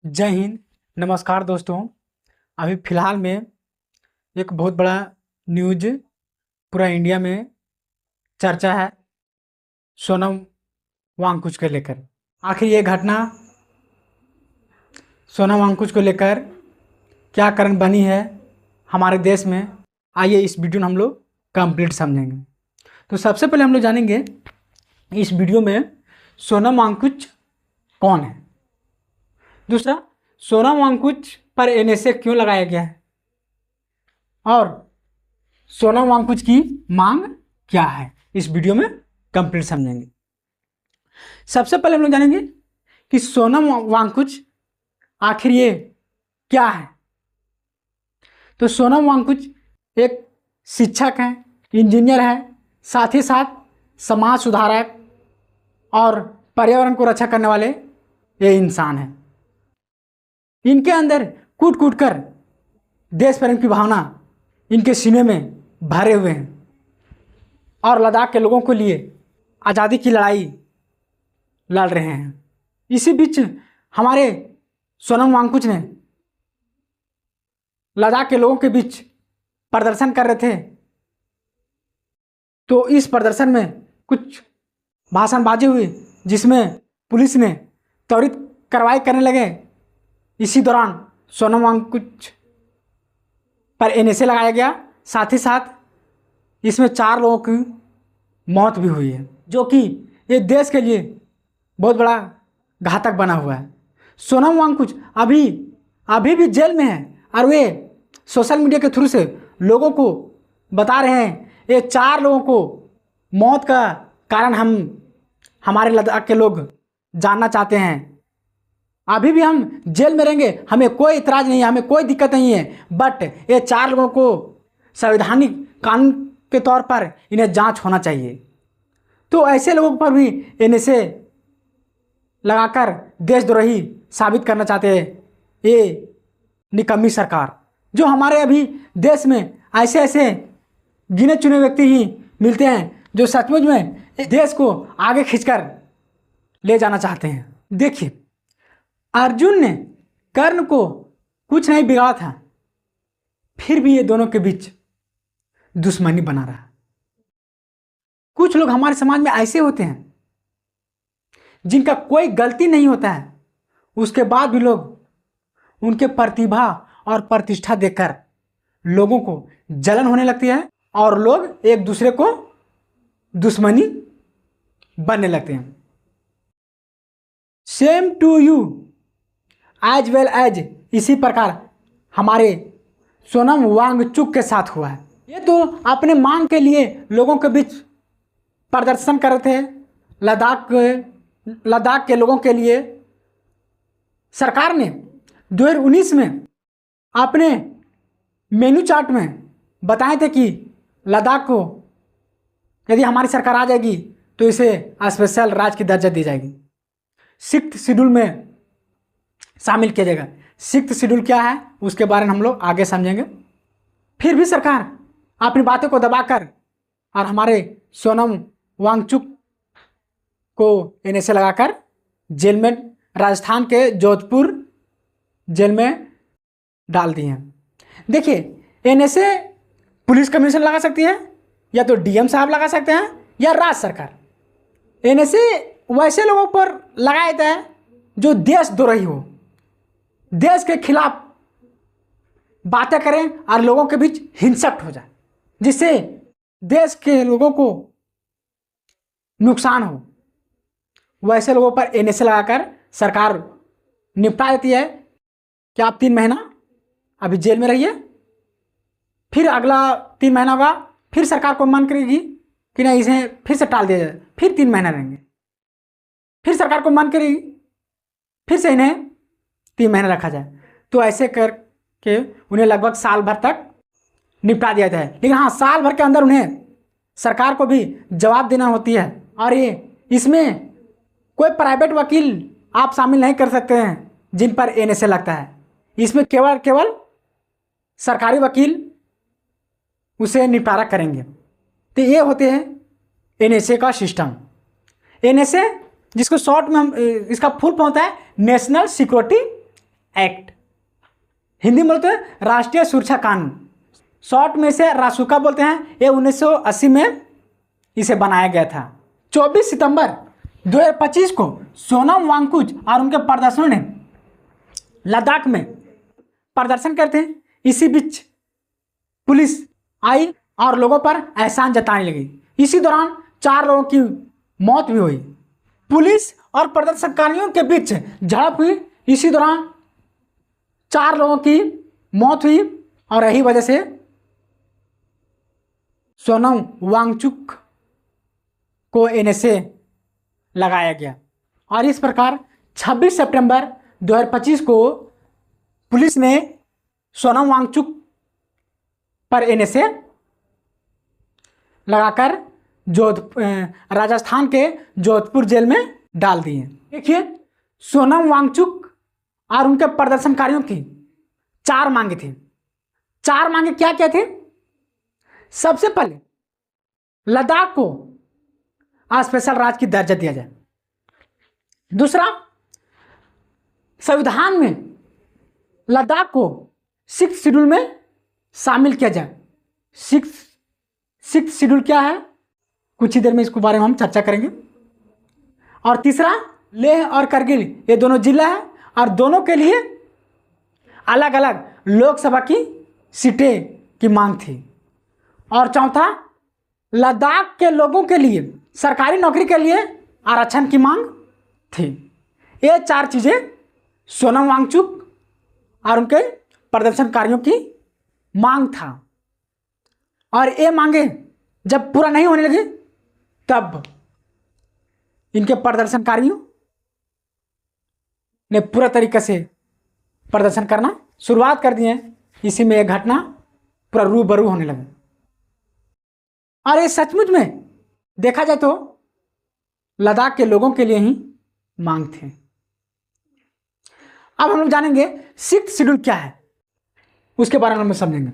जय हिंद। नमस्कार दोस्तों। अभी फ़िलहाल में एक बहुत बड़ा न्यूज पूरा इंडिया में चर्चा है सोनम वांगचुक को लेकर। आखिर ये घटना सोनम वांगचुक को लेकर क्या कारण बनी है हमारे देश में, आइए इस वीडियो में हम लोग कंप्लीट समझेंगे। तो सबसे पहले हम लोग जानेंगे इस वीडियो में सोनम वांगचुक कौन है। दूसरा, सोनम वांगचुक पर एनएसए क्यों लगाया गया है और सोनम वांगचुक की मांग क्या है, इस वीडियो में कंप्लीट समझेंगे। सबसे पहले हम लोग जानेंगे कि सोनम वांगचुक आखिर ये क्या है। तो सोनम वांगचुक एक शिक्षक हैं, इंजीनियर है, साथ ही साथ समाज सुधारक और पर्यावरण को रक्षा करने वाले ये इंसान हैं। इनके अंदर कूट कूट कर देश प्रेम की भावना इनके सीने में भरे हुए हैं और लद्दाख के लोगों के लिए आज़ादी की लड़ाई लड़ रहे हैं। इसी बीच हमारे सोनम वांगचुक ने लद्दाख के लोगों के बीच प्रदर्शन कर रहे थे, तो इस प्रदर्शन में कुछ भाषणबाजी हुई जिसमें पुलिस ने त्वरित कार्रवाई करने लगे। इसी दौरान सोनम वांगचुक पर एनएसए लगाया गया। साथ ही साथ इसमें 4 लोगों की मौत भी हुई है, जो कि ये देश के लिए बहुत बड़ा घातक बना हुआ है। सोनम वांगचुक अभी भी जेल में है और वे सोशल मीडिया के थ्रू से लोगों को बता रहे हैं ये 4 लोगों को मौत का कारण हमारे लद्दाख के लोग जानना चाहते हैं। अभी भी हम जेल में रहेंगे, हमें कोई इतराज़ नहीं है, हमें कोई दिक्कत नहीं है, बट ये 4 लोगों को संवैधानिक कानून के तौर पर इन्हें जांच होना चाहिए। तो ऐसे लोगों पर भी एनएसए लगाकर देशद्रोही साबित करना चाहते हैं ये निकम्मी सरकार। जो हमारे अभी देश में ऐसे गिने चुने व्यक्ति ही मिलते हैं जो सचमुच में देश को आगे खींचकर ले जाना चाहते हैं। देखिए, अर्जुन ने कर्ण को कुछ नहीं बिगाड़ा था, फिर भी ये दोनों के बीच दुश्मनी बना रहा। कुछ लोग हमारे समाज में ऐसे होते हैं जिनका कोई गलती नहीं होता है, उसके बाद भी लोग उनके प्रतिभा और प्रतिष्ठा देखकर लोगों को जलन होने लगती है और लोग एक दूसरे को दुश्मनी बनने लगते हैं। Same to you as well as, इसी प्रकार हमारे सोनम वांगचुक के साथ हुआ है। ये तो अपने मांग के लिए लोगों के बीच प्रदर्शन कर रहे थे, लद्दाख के लोगों के लिए। सरकार ने 2019 में अपने मेनू चार्ट में बताए थे कि लद्दाख को यदि हमारी सरकार आ जाएगी तो इसे स्पेशल राज्य की दर्जा दी जाएगी, 6th शेड्यूल में शामिल किया जाएगा। 6th शेड्यूल क्या है उसके बारे में हम लोग आगे समझेंगे। फिर भी सरकार अपनी बातों को दबाकर और हमारे सोनम वांगचुक को एनएसए लगाकर जेल में, राजस्थान के जोधपुर जेल में डाल दिए हैं। देखिए, एनएसए पुलिस कमिश्नर लगा सकती है, या तो डीएम साहब लगा सकते हैं, या राज्य सरकार। एनएसए वैसे लोगों पर लगाया जाता है जो देशद्रोही हो, देश के खिलाफ बातें करें और लोगों के बीच हिंसक हो जाए, जिससे देश के लोगों को नुकसान हो। वैसे लोगों पर एनएसए लगाकर सरकार निपटा देती है कि आप 3 महीना अभी जेल में रहिए, फिर अगला 3 महीना होगा, फिर सरकार को मन करेगी कि नहीं इसे फिर से टाल दिया जाए, फिर 3 महीना रहेंगे, फिर सरकार को मन करेगी फिर से इन्हें 3 महीने रखा जाए। तो ऐसे करके उन्हें लगभग साल भर तक निपटा दिया जाता है। लेकिन हाँ, साल भर के अंदर उन्हें सरकार को भी जवाब देना होती है, और ये इसमें कोई प्राइवेट वकील आप शामिल नहीं कर सकते हैं जिन पर एनएसए लगता है। इसमें केवल सरकारी वकील उसे निपटारा करेंगे। तो ये होते हैं एनएसए का सिस्टम। एनएसए जिसको शॉर्ट में हम इसका फुल फॉर्म होता है नेशनल सिक्योरिटी एक्ट, हिंदी में बोलते हैं राष्ट्रीय सुरक्षा कानून, शॉर्ट में इसे रासुका बोलते हैं। ये 1980 में इसे बनाया गया था। 24 सितंबर 2025 को सोनम वांगचुक और उनके प्रदर्शनों ने लद्दाख में प्रदर्शन करते हैं। इसी बीच पुलिस आई और लोगों पर एहसान जताने लगी। इसी दौरान 4 लोगों की मौत भी हुई। पुलिस और प्रदर्शनकारियों के बीच झड़प हुई। इसी दौरान 4 लोगों की मौत हुई और यही वजह से सोनम वांगचुक को एनएसए लगाया गया। और इस प्रकार 26 सितंबर 2025 को पुलिस ने सोनम वांगचुक पर एनएसए लगाकर राजस्थान के जोधपुर जेल में डाल दिए। देखिए, सोनम वांगचुक और उनके प्रदर्शनकारियों की 4 मांगे थी। 4 मांगे क्या क्या थे? सबसे पहले लद्दाख को स्पेशल राज्य की दर्जा दिया जाए। दूसरा, संविधान में लद्दाख को 6th शेड्यूल में शामिल किया जाए। 6th शेड्यूल क्या है, कुछ ही देर में इसके बारे में हम चर्चा करेंगे। और तीसरा, लेह और करगिल ये दोनों जिला है और दोनों के लिए अलग अलग लोकसभा की सीटें की मांग थी। और चौथा, लद्दाख के लोगों के लिए सरकारी नौकरी के लिए आरक्षण की मांग थी। ये 4 चीज़ें सोनम वांगचुक और उनके प्रदर्शनकारियों की मांग था। और ये मांगे जब पूरा नहीं होने लगे तब इनके प्रदर्शनकारियों ने पूरा तरीके से प्रदर्शन करना शुरुआत कर दिए। इसी में एक घटना पूरा रूबरू होने लगा। और ये सचमुच में देखा जाए तो लद्दाख के लोगों के लिए ही मांग थे। अब हम लोग जानेंगे 6th शेड्यूल क्या है, उसके बारे में हम समझेंगे।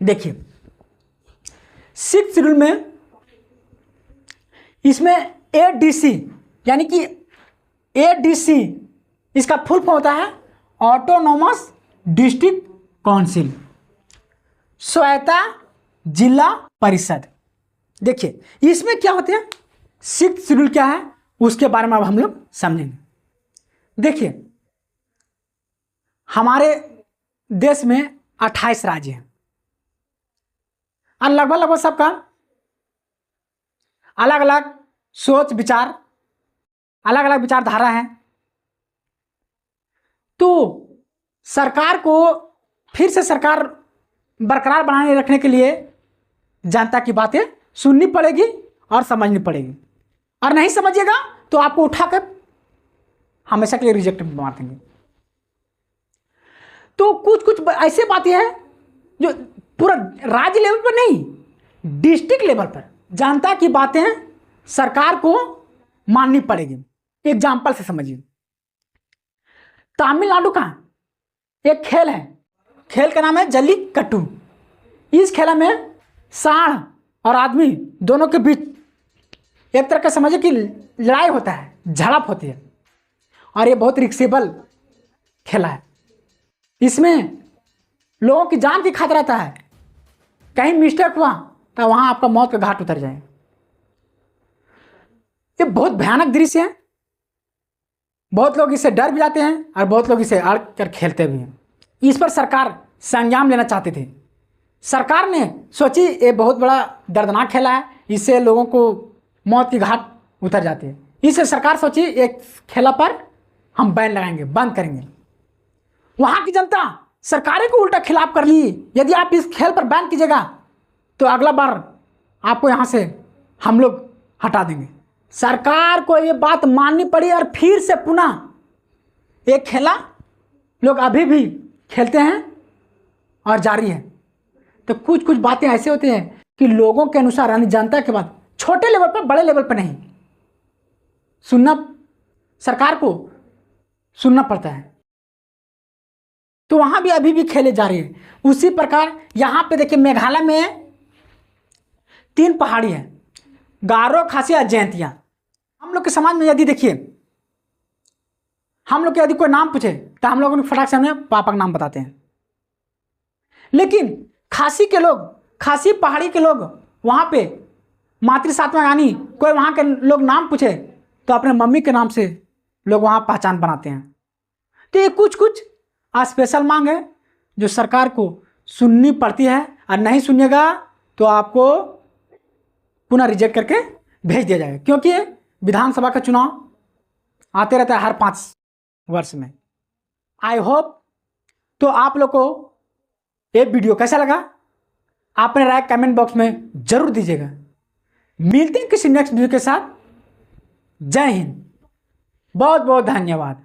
देखिए, 6th शेड्यूल में इसमें एडीसी यानी कि एडीसी इसका फुल फॉर्म होता है ऑटोनोमस डिस्ट्रिक्ट काउंसिल, स्वायत्ता जिला परिषद। देखिए, इसमें क्या होते हैं, 6th शेड्यूल क्या है उसके बारे में अब हम लोग समझेंगे। देखिए, हमारे देश में 28 राज्य हैं और लगभग सबका अलग अलग सोच विचार, अलग अलग विचारधारा है। तो सरकार को फिर से सरकार बरकरार बनाए रखने के लिए जनता की बातें सुननी पड़ेगी और समझनी पड़ेगी। और नहीं समझिएगा तो आपको उठाकर हमेशा के लिए रिजेक्ट मार देंगे। तो कुछ ऐसे बातें हैं जो पूरा राज्य लेवल पर नहीं, डिस्ट्रिक्ट लेवल पर जनता की बातें सरकार को माननी पड़ेगी। एग्जाम्पल से समझिए, तमिलनाडु का एक खेल है, खेल का नाम है जल्लीकट्टू। इस खेल में सांड और आदमी दोनों के बीच एक तरह का समझिए कि लड़ाई होता है, झड़प होती है और ये बहुत रिस्केबल खेला है। इसमें लोगों की जान की खतरा रहता है, कहीं मिस्टेक हुआ तो वहां आपका मौत का घाट उतर जाए। ये बहुत भयानक दृश्य है, बहुत लोग इससे डर भी जाते हैं और बहुत लोग इसे अड़ कर खेलते भी हैं। इस पर सरकार संज्ञान लेना चाहती थी। सरकार ने सोची ये बहुत बड़ा दर्दनाक खेला है, इससे लोगों को मौत की घाट उतर जाती है। इससे सरकार सोची एक खेला पर हम बैन लगाएंगे, बंद करेंगे। वहाँ की जनता सरकारें को उल्टा खिलाफ कर ली, यदि आप इस खेल पर बैन कीजिएगा तो अगला बार आपको यहाँ से हम लोग हटा देंगे। सरकार को ये बात माननी पड़ी और फिर से पुनः एक खेला लोग अभी भी खेलते हैं और जारी है। तो कुछ बातें ऐसे होती हैं कि लोगों के अनुसार यानी जनता के बाद छोटे लेवल पर, बड़े लेवल पर नहीं सुनना, सरकार को सुनना पड़ता है। तो वहां भी अभी भी खेले जा रहे हैं। उसी प्रकार यहां पे देखिए, मेघालय में 3 पहाड़ी है, गारो, खासी और जयंतिया। हम लोग के समाज में यदि देखिए हम लोग के यदि कोई नाम पूछे तो हम लोग फटाक से हमें पापा का नाम बताते हैं। लेकिन खासी के लोग, खासी पहाड़ी के लोग वहाँ पे मातृ सातवां यानी कोई वहाँ के लोग नाम पूछे तो अपने मम्मी के नाम से लोग वहाँ पहचान बनाते हैं। तो ये कुछ कुछ स्पेशल मांग है जो सरकार को सुननी पड़ती है, और नहीं सुनिएगा तो आपको पुनः रिजेक्ट करके भेज दिया जाएगा, क्योंकि विधानसभा का चुनाव आते रहता है हर 5 वर्ष में। आई होप तो आप लोग को ये वीडियो कैसा लगा, आपने राय कमेंट बॉक्स में जरूर दीजिएगा। मिलते हैं किसी नेक्स्ट वीडियो के साथ। जय हिंद, बहुत बहुत धन्यवाद।